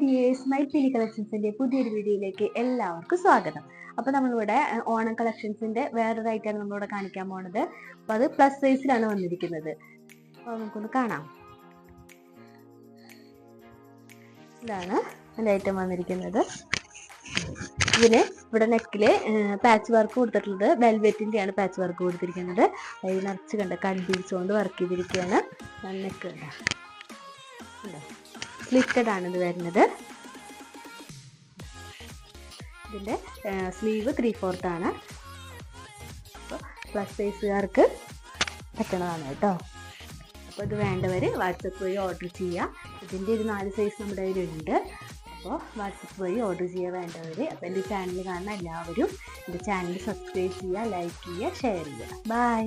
Dears, my പിലി കളക്ഷൻസിന്റെ പുതിയൊരു വീഡിയോയിലേക്ക് എല്ലാവർക്കും സ്വാഗതം. അപ്പോൾ നമ്മളിവിടെ ഓണം കളക്ഷൻസിന്റെ വേറൊരു ഐറ്റമാണ് നമ്മളിവിടെ കാണിക്കാൻ പോണത്. അപ്പോൾ അത് പ്ലസ് സൈസിലാണ് വന്നിരിക്കുന്നത്. അപ്പോൾ നമുക്കൊന്ന് കാണാം. ഇതാണ് എൻ്റെ ഐറ്റം വന്നിരിക്കുന്നത്. ഇതിന് ഇവിടെ നെക്കില് പാച്ച് വർക്ക് കൊടുത്തിട്ടുള്ളത് വെൽവെറ്റിൻ്റെയാണ് പാച്ച് വർക്ക് കൊടുത്തിരിക്കുന്നത്. അതിൽ നിറച്ച് കണ്ട കൺബീഡ്സ് കൊണ്ട് വർക്ക് ചെയ്തിരിക്കുകയാണ്. നെക്ക് കണ്ട സ്ലിറ്റഡ് ആണ് ഇത് വരുന്നത്. ഇതിൻ്റെ സ്ലീവ് 3/4 ആണ്. അപ്പോൾ പ്ലസ് സൈസുകാർക്ക് പറ്റണതാണ് കേട്ടോ. അപ്പോൾ ഇത് വേണ്ടവർ വാട്സപ്പ് വഴി ഓർഡർ ചെയ്യുക. ഇതിൻ്റെ ഒരു 4 സൈസ് നമ്മുടെ കയ്യിലുണ്ട്. അപ്പോൾ വാട്സപ്പ് വഴി ഓർഡർ ചെയ്യുക വേണ്ടവർ. അപ്പോൾ എൻ്റെ ചാനൽ കാണുന്ന എല്ലാവരും എൻ്റെ ചാനൽ സബ്സ്ക്രൈബ് ചെയ്യുക, ലൈക്ക് ചെയ്യുക, ഷെയർ ചെയ്യുക. ബൈ.